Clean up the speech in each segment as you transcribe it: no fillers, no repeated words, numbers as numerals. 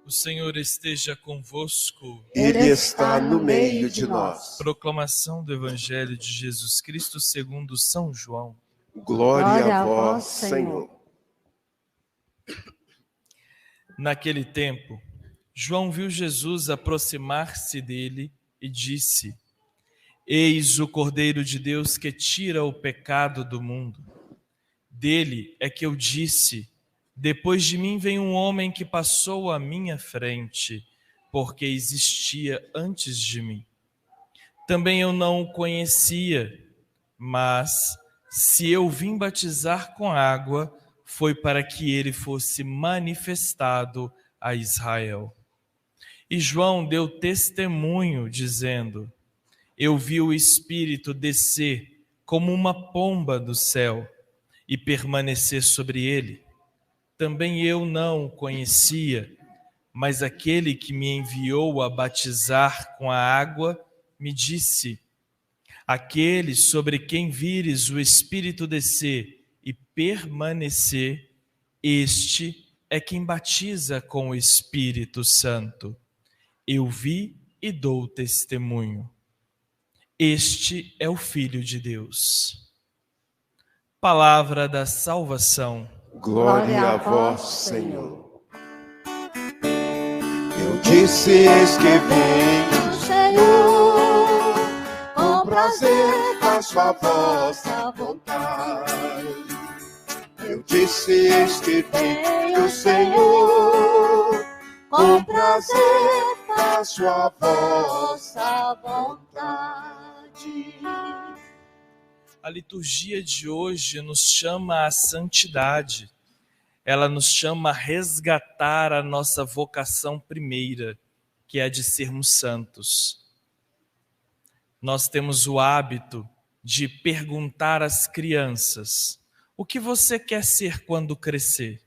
O Senhor esteja convosco. Ele está no meio de nós. Proclamação do Evangelho de Jesus Cristo segundo São João. Glória a vós, Senhor. Naquele tempo, João viu Jesus aproximar-se dele e disse: Eis o Cordeiro de Deus que tira o pecado do mundo. Dele é que eu disse: depois de mim vem um homem que passou à minha frente, porque existia antes de mim. Também eu não o conhecia, mas se eu vim batizar com água, foi para que ele fosse manifestado a Israel. E João deu testemunho, dizendo: eu vi o Espírito descer como uma pomba do céu e permanecer sobre ele. Também eu não o conhecia, mas aquele que me enviou a batizar com a água me disse: aquele sobre quem vires o Espírito descer e permanecer, este é quem batiza com o Espírito Santo. Eu vi e dou testemunho. Este é o Filho de Deus. Palavra da salvação. Glória a vós, Senhor. Eu disse: eis que vem o Senhor, com prazer faço a vossa vontade. Eu disse: eis que vem o Senhor, com prazer faço a vossa vontade. A liturgia de hoje nos chama à santidade. Ela nos chama a resgatar a nossa vocação primeira, que é a de sermos santos. Nós temos o hábito de perguntar às crianças: o que você quer ser quando crescer?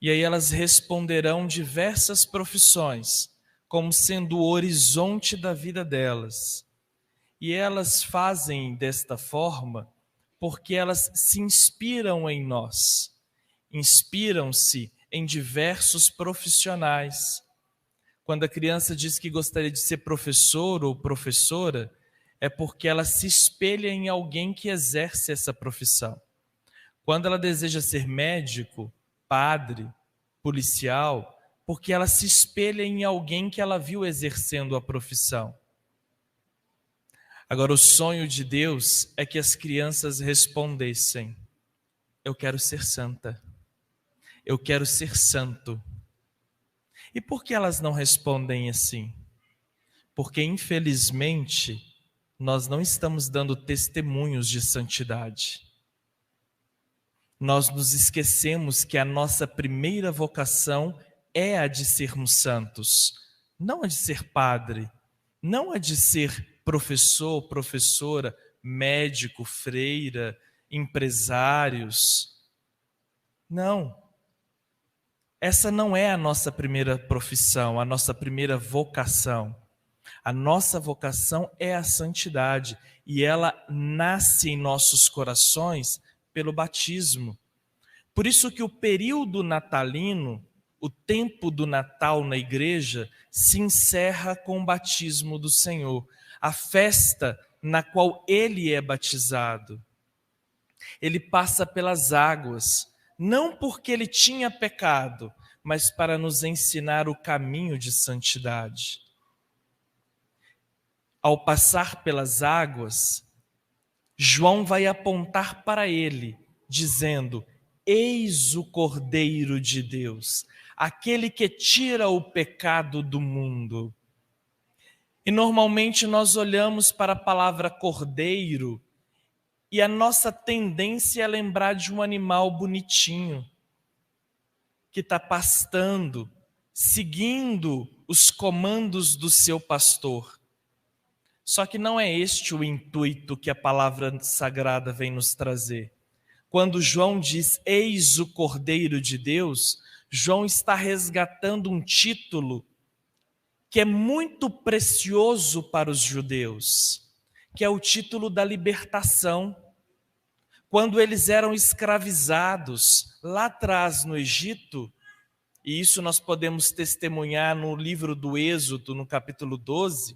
E aí elas responderão diversas profissões, como sendo o horizonte da vida delas. E elas fazem desta forma porque elas se inspiram em nós, inspiram-se em diversos profissionais. Quando a criança diz que gostaria de ser professor ou professora, é porque ela se espelha em alguém que exerce essa profissão. Quando ela deseja ser médico, padre, policial, porque ela se espelha em alguém que ela viu exercendo a profissão. Agora, o sonho de Deus é que as crianças respondessem: eu quero ser santa, eu quero ser santo. E por que elas não respondem assim? Porque, infelizmente, nós não estamos dando testemunhos de santidade. Nós nos esquecemos que a nossa primeira vocação é a de sermos santos, não a de ser padre, não a de ser professor, professora, médico, freira, empresários. Não. Essa não é a nossa primeira profissão, a nossa primeira vocação. A nossa vocação é a santidade e ela nasce em nossos corações pelo batismo. Por isso que o período natalino, o tempo do Natal na igreja, se encerra com o batismo do Senhor, a festa na qual ele é batizado. Ele passa pelas águas, não porque ele tinha pecado, mas para nos ensinar o caminho de santidade. Ao passar pelas águas, João vai apontar para ele, dizendo: eis o Cordeiro de Deus, aquele que tira o pecado do mundo. E normalmente nós olhamos para a palavra cordeiro e a nossa tendência é lembrar de um animal bonitinho, que está pastando, seguindo os comandos do seu pastor. Só que não é este o intuito que a palavra sagrada vem nos trazer. Quando João diz: eis o Cordeiro de Deus, João está resgatando um título que é muito precioso para os judeus, que é o título da libertação. Quando eles eram escravizados lá atrás no Egito, e isso nós podemos testemunhar no livro do Êxodo, no capítulo 12,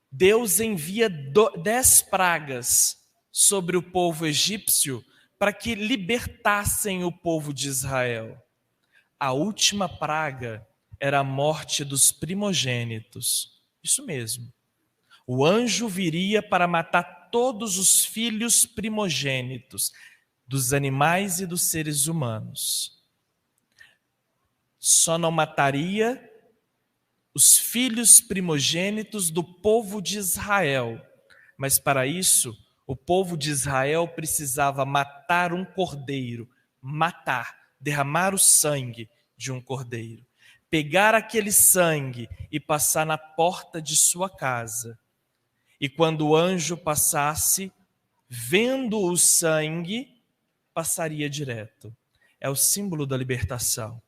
Deus envia 10 pragas sobre o povo egípcio para que libertassem o povo de Israel. A última praga era a morte dos primogênitos. Isso mesmo. O anjo viria para matar todos os filhos primogênitos dos animais e dos seres humanos. Só não mataria os filhos primogênitos do povo de Israel. Mas para isso, o povo de Israel precisava matar um cordeiro, derramar o sangue de um cordeiro, pegar aquele sangue e passar na porta de sua casa. E quando o anjo passasse, vendo o sangue, passaria direto. É o símbolo da libertação.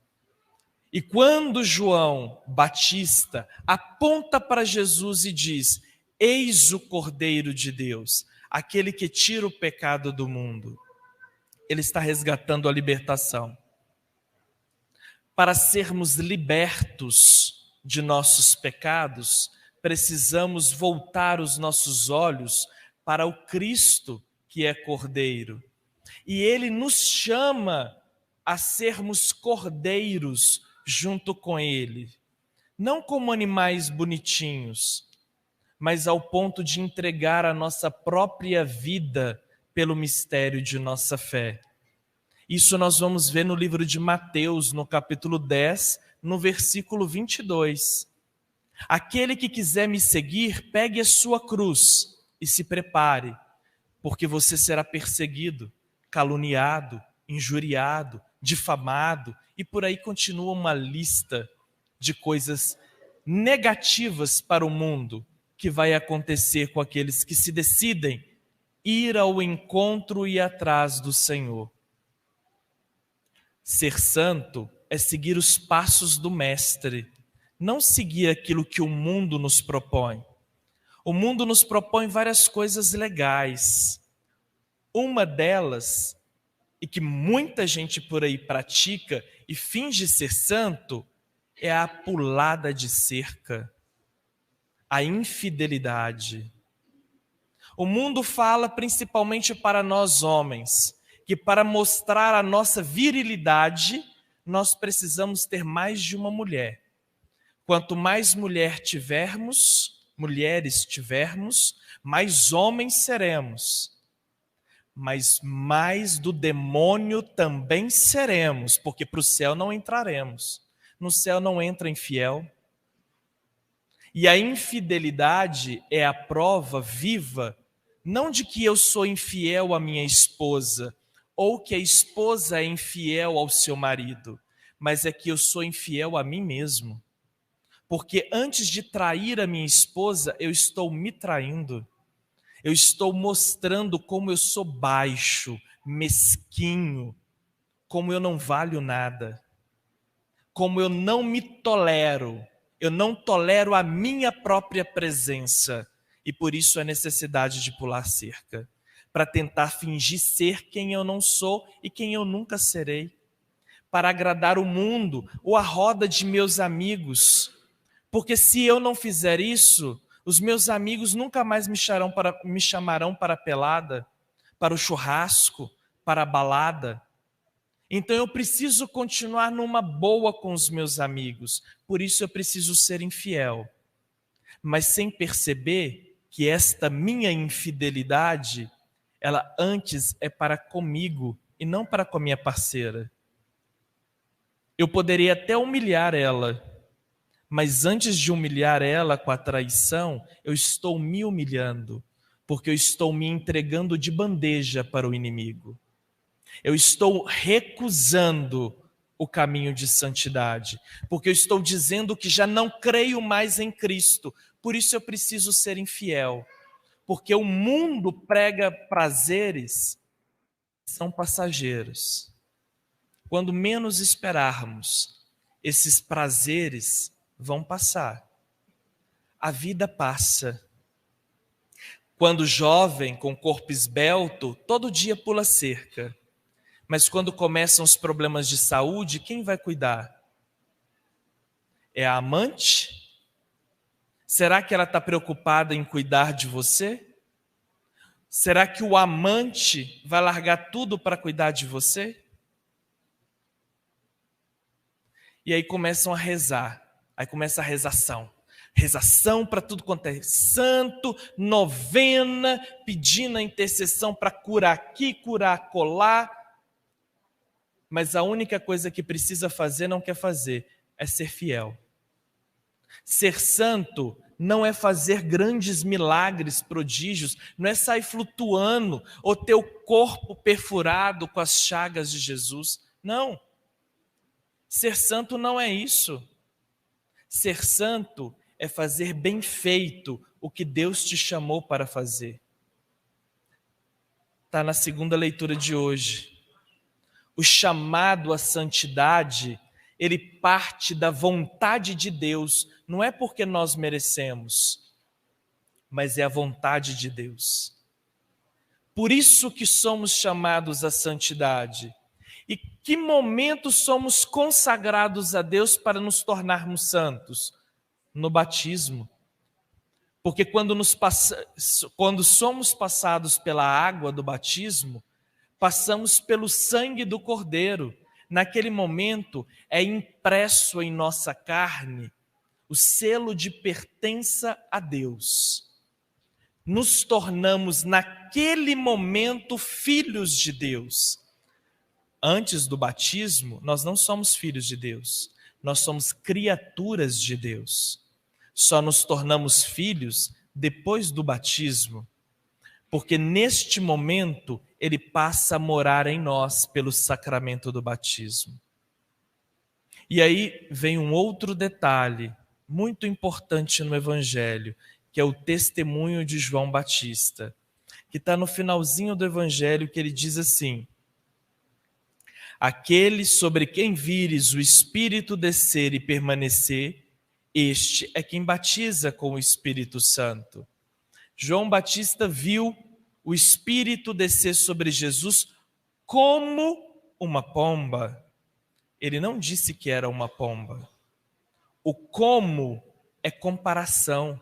E quando João Batista aponta para Jesus e diz: eis o Cordeiro de Deus, aquele que tira o pecado do mundo, ele está resgatando a libertação. Para sermos libertos de nossos pecados, precisamos voltar os nossos olhos para o Cristo que é Cordeiro. E ele nos chama a sermos cordeiros junto com ele, não como animais bonitinhos, mas ao ponto de entregar a nossa própria vida pelo mistério de nossa fé. Isso nós vamos ver no livro de Mateus, no capítulo 10, no versículo 22. Aquele que quiser me seguir, pegue a sua cruz e se prepare, porque você será perseguido, caluniado, injuriado, difamado, e por aí continua uma lista de coisas negativas para o mundo que vai acontecer com aqueles que se decidem ir ao encontro e atrás do Senhor. Ser santo é seguir os passos do Mestre, não seguir aquilo que o mundo nos propõe. O mundo nos propõe várias coisas legais. Uma delas, e que muita gente por aí pratica e finge ser santo, é a pulada de cerca, a infidelidade. O mundo fala principalmente para nós homens, que para mostrar a nossa virilidade, nós precisamos ter mais de uma mulher. Quanto mais mulheres tivermos, mais homens seremos. Mas mais do demônio também seremos, porque para o céu não entraremos. No céu não entra infiel. E a infidelidade é a prova viva, não de que eu sou infiel à minha esposa, ou que a esposa é infiel ao seu marido, mas é que eu sou infiel a mim mesmo. Porque antes de trair a minha esposa, eu estou me traindo. Eu estou mostrando como eu sou baixo, mesquinho, como eu não valho nada, como eu não me tolero, eu não tolero a minha própria presença, e por isso a necessidade de pular cerca, para tentar fingir ser quem eu não sou e quem eu nunca serei, para agradar o mundo ou a roda de meus amigos, porque se eu não fizer isso, os meus amigos nunca mais me chamarão para a pelada, para o churrasco, para a balada. Então eu preciso continuar numa boa com os meus amigos, por isso eu preciso ser infiel. Mas sem perceber que esta minha infidelidade, ela antes é para comigo e não para com a minha parceira. Eu poderia até humilhar ela, mas antes de humilhar ela com a traição, eu estou me humilhando, porque eu estou me entregando de bandeja para o inimigo. Eu estou recusando o caminho de santidade, porque eu estou dizendo que já não creio mais em Cristo, por isso eu preciso ser infiel, porque o mundo prega prazeres que são passageiros. Quando menos esperarmos, esses prazeres vão passar. A vida passa. Quando jovem, com corpo esbelto, todo dia pula cerca. Mas quando começam os problemas de saúde, quem vai cuidar? É a amante? Será que ela está preocupada em cuidar de você? Será que o amante vai largar tudo para cuidar de você? E aí começam a rezar. Aí começa a rezação. Rezação para tudo quanto é santo, novena, pedindo a intercessão para curar aqui, curar acolá. Mas a única coisa que precisa fazer, não quer fazer, é ser fiel. Ser santo não é fazer grandes milagres, prodígios, não é sair flutuando ou ter o corpo perfurado com as chagas de Jesus. Não. Ser santo não é isso. Ser santo é fazer bem feito o que Deus te chamou para fazer. Está na segunda leitura de hoje. O chamado à santidade, ele parte da vontade de Deus. Não é porque nós merecemos, mas é a vontade de Deus. Por isso que somos chamados à santidade. E que momento somos consagrados a Deus para nos tornarmos santos? No batismo. Porque quando somos passados pela água do batismo, passamos pelo sangue do Cordeiro. Naquele momento é impresso em nossa carne o selo de pertença a Deus. Nos tornamos naquele momento filhos de Deus. Antes do batismo, nós não somos filhos de Deus, nós somos criaturas de Deus. Só nos tornamos filhos depois do batismo, porque neste momento ele passa a morar em nós pelo sacramento do batismo. E aí vem um outro detalhe muito importante no Evangelho, que é o testemunho de João Batista, que está no finalzinho do Evangelho, que ele diz assim: aquele sobre quem vires o Espírito descer e permanecer, este é quem batiza com o Espírito Santo. João Batista viu o Espírito descer sobre Jesus como uma pomba. Ele não disse que era uma pomba. O como é comparação,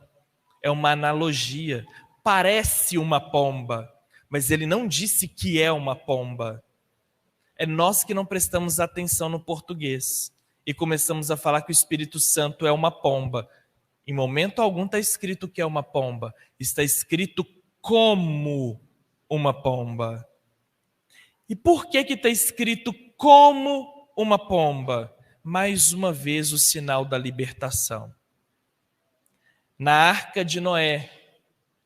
é uma analogia. Parece uma pomba, mas ele não disse que é uma pomba. É nós que não prestamos atenção no português e começamos a falar que o Espírito Santo é uma pomba. Em momento algum está escrito que é uma pomba. Está escrito como uma pomba. E por que está escrito como uma pomba? Mais uma vez o sinal da libertação. Na Arca de Noé,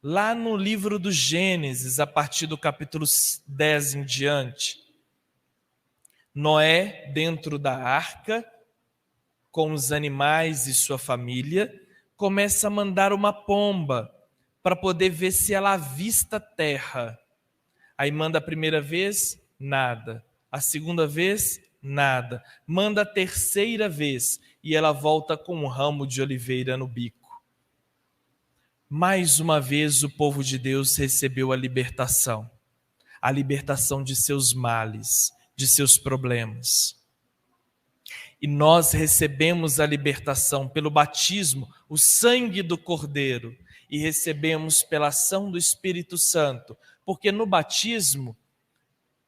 lá no livro do Gênesis, a partir do capítulo 10 em diante, Noé, dentro da arca, com os animais e sua família, começa a mandar uma pomba para poder ver se ela avista a terra. Aí manda a primeira vez, nada. A segunda vez, nada. Manda a terceira vez e ela volta com um ramo de oliveira no bico. Mais uma vez o povo de Deus recebeu a libertação de seus males, de seus problemas. E nós recebemos a libertação pelo batismo, o sangue do Cordeiro, e recebemos pela ação do Espírito Santo, porque no batismo,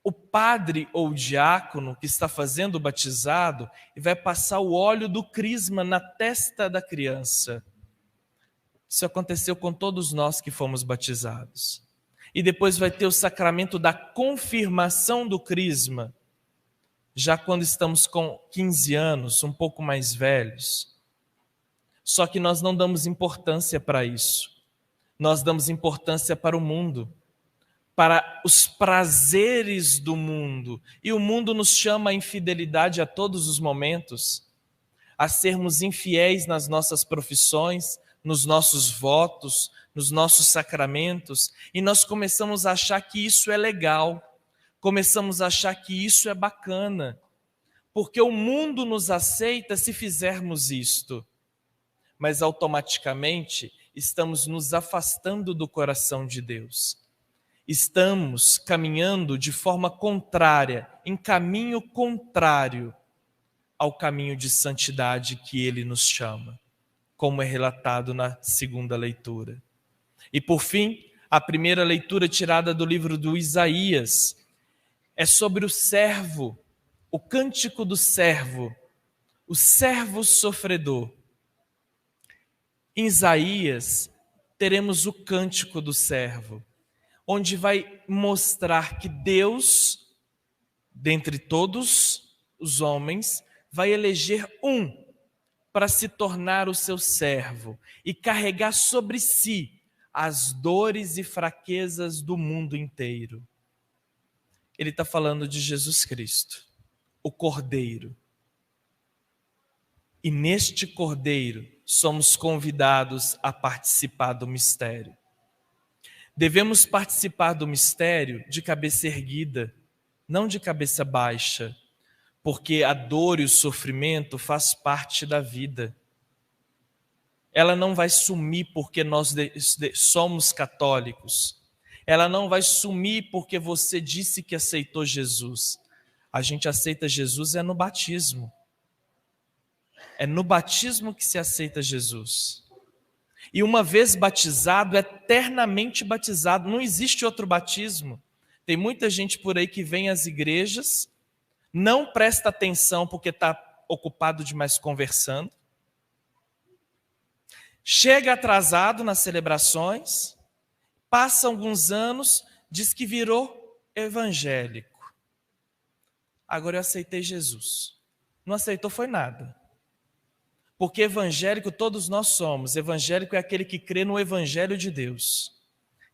o padre ou o diácono que está fazendo o batizado vai passar o óleo do crisma na testa da criança. Isso aconteceu com todos nós que fomos batizados. E depois vai ter o sacramento da confirmação do crisma, já quando estamos com 15 anos, um pouco mais velhos. Só que nós não damos importância para isso. Nós damos importância para o mundo, para os prazeres do mundo. E o mundo nos chama à infidelidade a todos os momentos, a sermos infiéis nas nossas profissões, nos nossos votos, nos nossos sacramentos, e nós começamos a achar que isso é legal, começamos a achar que isso é bacana, porque o mundo nos aceita se fizermos isto, mas automaticamente estamos nos afastando do coração de Deus. estamos caminhando de forma contrária, em caminho contrário ao caminho de santidade que ele nos chama, como é relatado na segunda leitura. E por fim, a primeira leitura tirada do livro do Isaías é sobre o servo, o cântico do servo, o servo sofredor. Em Isaías, teremos o cântico do servo, onde vai mostrar que Deus, dentre todos os homens, vai eleger um para se tornar o seu servo e carregar sobre si as dores e fraquezas do mundo inteiro. Ele está falando de Jesus Cristo, o Cordeiro. E neste Cordeiro somos convidados a participar do mistério. Devemos participar do mistério de cabeça erguida, não de cabeça baixa, porque a dor e o sofrimento faz parte da vida. Ela não vai sumir porque nós somos católicos. Ela não vai sumir porque você disse que aceitou Jesus. A gente aceita Jesus no batismo. É no batismo que se aceita Jesus. E uma vez batizado, eternamente batizado. Não existe outro batismo. Tem muita gente por aí que vem às igrejas, não presta atenção porque está ocupado demais conversando. Chega atrasado nas celebrações, passa alguns anos, diz que virou evangélico. Agora eu aceitei Jesus. Não aceitou foi nada. Porque evangélico todos nós somos. Evangélico é aquele que crê no evangelho de Deus.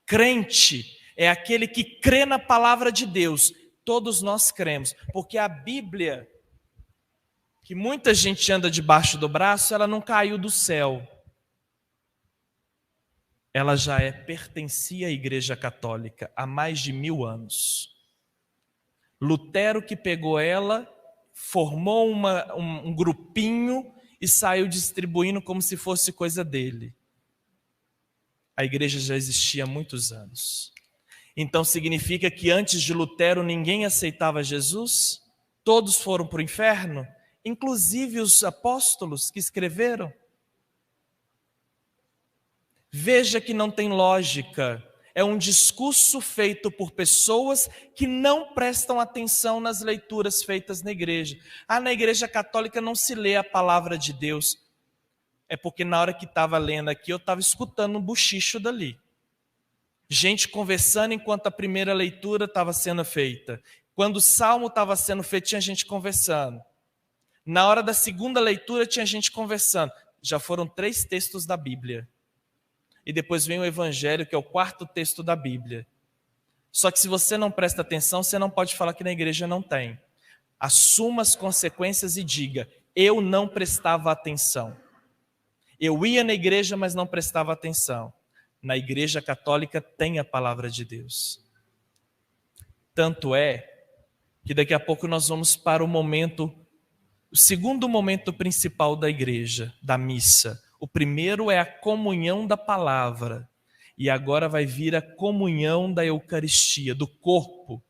Crente é aquele que crê na palavra de Deus. Todos nós cremos. Porque a Bíblia, que muita gente anda debaixo do braço, ela não caiu do céu. Ela já pertencia à Igreja Católica há mais de 1000 anos. Lutero que pegou ela, formou um grupinho e saiu distribuindo como se fosse coisa dele. A igreja já existia há muitos anos. Então significa que antes de Lutero ninguém aceitava Jesus? Todos foram para o inferno? Inclusive os apóstolos que escreveram? Veja que não tem lógica. É um discurso feito por pessoas que não prestam atenção nas leituras feitas na igreja. Na igreja católica não se lê a palavra de Deus. É porque na hora que estava lendo aqui, eu estava escutando um bochicho dali. Gente conversando enquanto a primeira leitura estava sendo feita. Quando o salmo estava sendo feito, tinha gente conversando. Na hora da segunda leitura, tinha gente conversando. Já foram 3 textos da Bíblia. E depois vem o Evangelho, que é o 4º texto da Bíblia. Só que se você não presta atenção, você não pode falar que na igreja não tem. Assuma as consequências e diga: eu não prestava atenção. Eu ia na igreja, mas não prestava atenção. Na Igreja Católica tem a palavra de Deus. Tanto é que daqui a pouco nós vamos para o segundo momento principal da igreja, da missa. O primeiro é a comunhão da palavra. E agora vai vir a comunhão da Eucaristia, do corpo.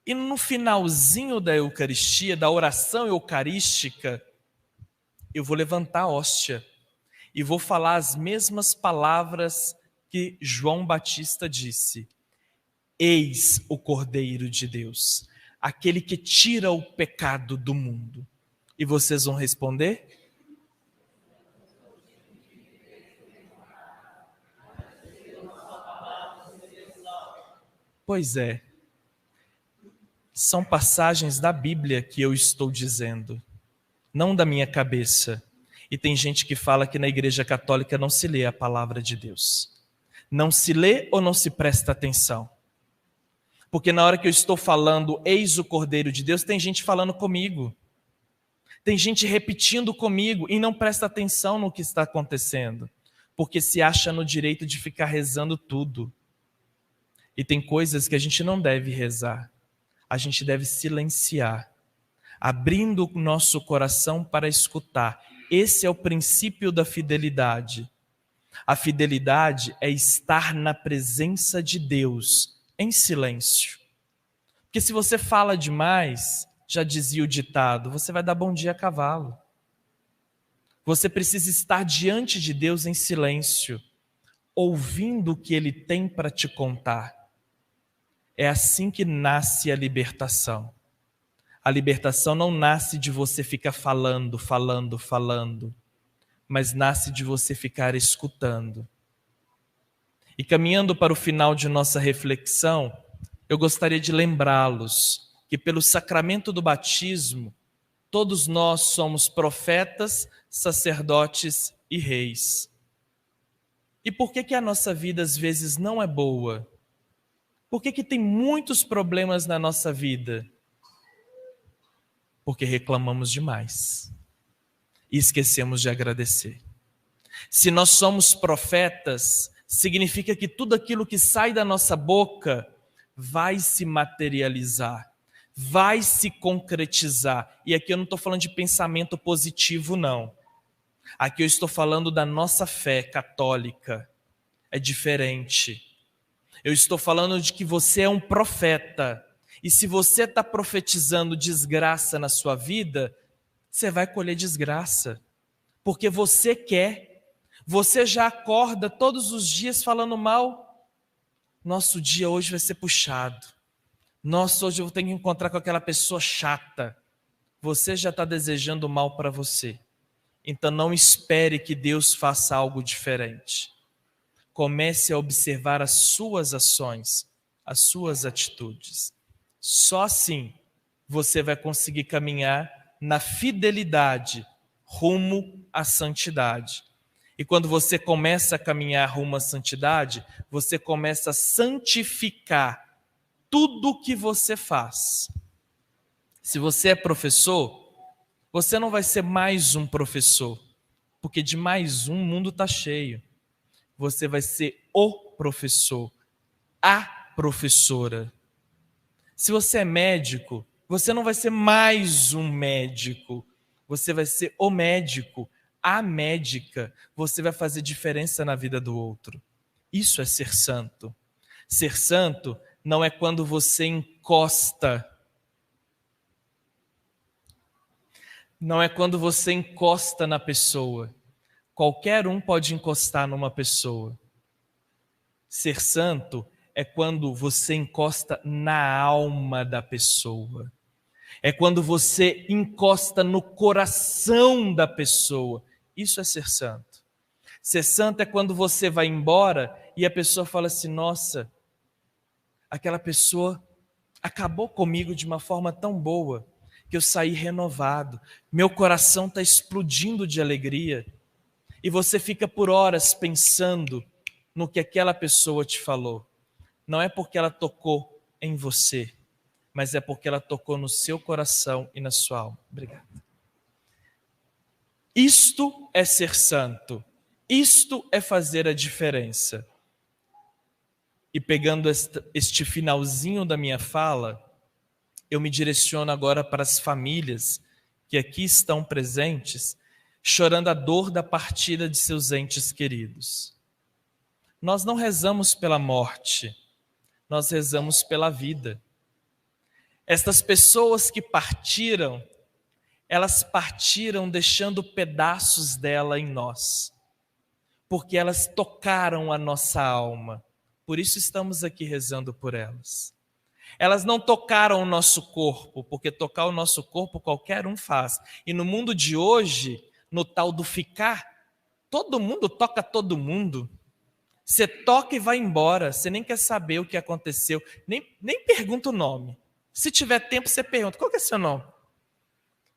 E no finalzinho da Eucaristia, da oração eucarística, eu vou levantar a hóstia e vou falar as mesmas palavras que João Batista disse. Eis o Cordeiro de Deus, aquele que tira o pecado do mundo. E vocês vão responder? Pois é, são passagens da Bíblia que eu estou dizendo, não da minha cabeça. E tem gente que fala que na Igreja Católica não se lê a palavra de Deus. Não se lê ou não se presta atenção? Porque na hora que eu estou falando, eis o Cordeiro de Deus, tem gente falando comigo. Tem gente repetindo comigo e não presta atenção no que está acontecendo. Porque se acha no direito de ficar rezando tudo. E tem coisas que a gente não deve rezar. A gente deve silenciar, abrindo o nosso coração para escutar. Esse é o princípio da fidelidade. A fidelidade é estar na presença de Deus, em silêncio. Porque se você fala demais, já dizia o ditado, você vai dar bom dia a cavalo. Você precisa estar diante de Deus em silêncio, ouvindo o que Ele tem para te contar. É assim que nasce a libertação. A libertação não nasce de você ficar falando, mas nasce de você ficar escutando. E caminhando para o final de nossa reflexão, eu gostaria de lembrá-los que pelo sacramento do batismo, todos nós somos profetas, sacerdotes e reis. E por que a nossa vida às vezes não é boa? Por que tem muitos problemas na nossa vida? Porque reclamamos demais e esquecemos de agradecer. Se nós somos profetas, significa que tudo aquilo que sai da nossa boca vai se materializar, vai se concretizar. E aqui eu não estou falando de pensamento positivo, não. Aqui eu estou falando da nossa fé católica. É diferente. Eu estou falando de que você é um profeta. E se você está profetizando desgraça na sua vida, você vai colher desgraça. Porque você quer. Você já acorda todos os dias falando mal. Nosso dia hoje vai ser puxado. Nossa, hoje eu tenho que encontrar com aquela pessoa chata. Você já está desejando mal para você. Então não espere que Deus faça algo diferente. Comece a observar as suas ações, as suas atitudes. Só assim você vai conseguir caminhar na fidelidade rumo à santidade. E quando você começa a caminhar rumo à santidade, você começa a santificar tudo que você faz. Se você é professor, você não vai ser mais um professor, porque de mais um o mundo está cheio. Você vai ser o professor, a professora. Se você é médico, você não vai ser mais um médico. Você vai ser o médico, a médica. Você vai fazer diferença na vida do outro. Isso é ser santo. Ser santo não é quando você encosta. Não é quando você encosta na pessoa. Qualquer um pode encostar numa pessoa. Ser santo é quando você encosta na alma da pessoa. É quando você encosta no coração da pessoa. Isso é ser santo. Ser santo é quando você vai embora e a pessoa fala assim, nossa, aquela pessoa acabou comigo de uma forma tão boa que eu saí renovado. Meu coração está explodindo de alegria. E você fica por horas pensando no que aquela pessoa te falou. Não é porque ela tocou em você, mas é porque ela tocou no seu coração e na sua alma. Obrigado. Isto é ser santo. Isto é fazer a diferença. E pegando este finalzinho da minha fala, eu me direciono agora para as famílias que aqui estão presentes, chorando a dor da partida de seus entes queridos. Nós não rezamos pela morte, nós rezamos pela vida. Estas pessoas que partiram, elas partiram deixando pedaços dela em nós, porque elas tocaram a nossa alma. Por isso estamos aqui rezando por elas. Elas não tocaram o nosso corpo, porque tocar o nosso corpo qualquer um faz. E no mundo de hoje, no tal do ficar, todo mundo toca todo mundo. Você toca e vai embora, você nem quer saber o que aconteceu, nem pergunta o nome. Se tiver tempo, você pergunta, qual que é seu nome?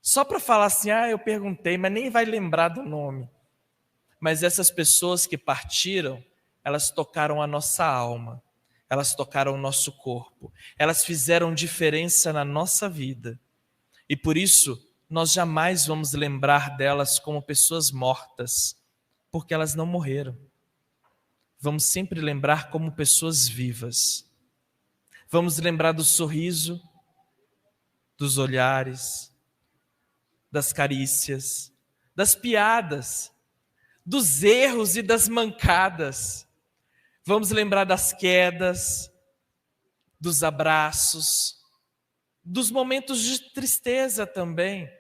Só para falar assim, eu perguntei, mas nem vai lembrar do nome. Mas essas pessoas que partiram, elas tocaram a nossa alma, elas tocaram o nosso corpo, elas fizeram diferença na nossa vida. E por isso, nós jamais vamos lembrar delas como pessoas mortas, porque elas não morreram. Vamos sempre lembrar como pessoas vivas. Vamos lembrar do sorriso, dos olhares, das carícias, das piadas, dos erros e das mancadas. Vamos lembrar das quedas, dos abraços, dos momentos de tristeza também.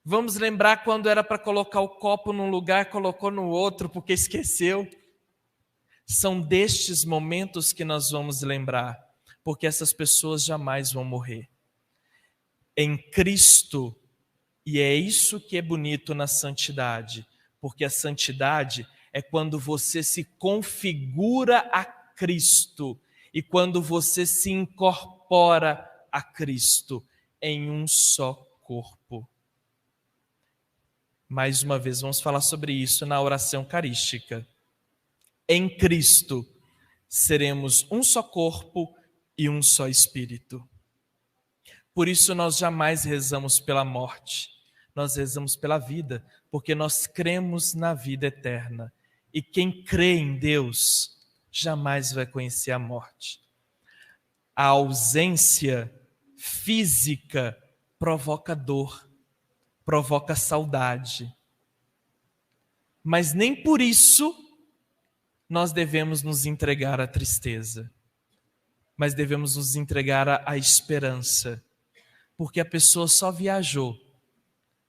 Vamos lembrar quando era para colocar o copo num lugar, colocou no outro porque esqueceu. São destes momentos que nós vamos lembrar, porque essas pessoas jamais vão morrer. Em Cristo, e é isso que é bonito na santidade, porque a santidade é quando você se configura a Cristo e quando você se incorpora a Cristo em um só corpo. Mais uma vez, vamos falar sobre isso na oração eucarística. Em Cristo, seremos um só corpo e um só espírito. Por isso nós jamais rezamos pela morte, nós rezamos pela vida, porque nós cremos na vida eterna. E quem crê em Deus jamais vai conhecer a morte. A ausência física provoca dor, provoca saudade. Mas nem por isso nós devemos nos entregar à tristeza, mas devemos nos entregar à esperança, porque a pessoa só viajou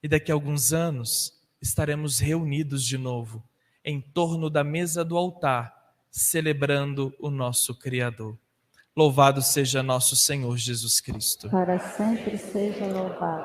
e daqui a alguns anos estaremos reunidos de novo em torno da mesa do altar, celebrando o nosso Criador. Louvado seja nosso Senhor Jesus Cristo. Para sempre seja louvado.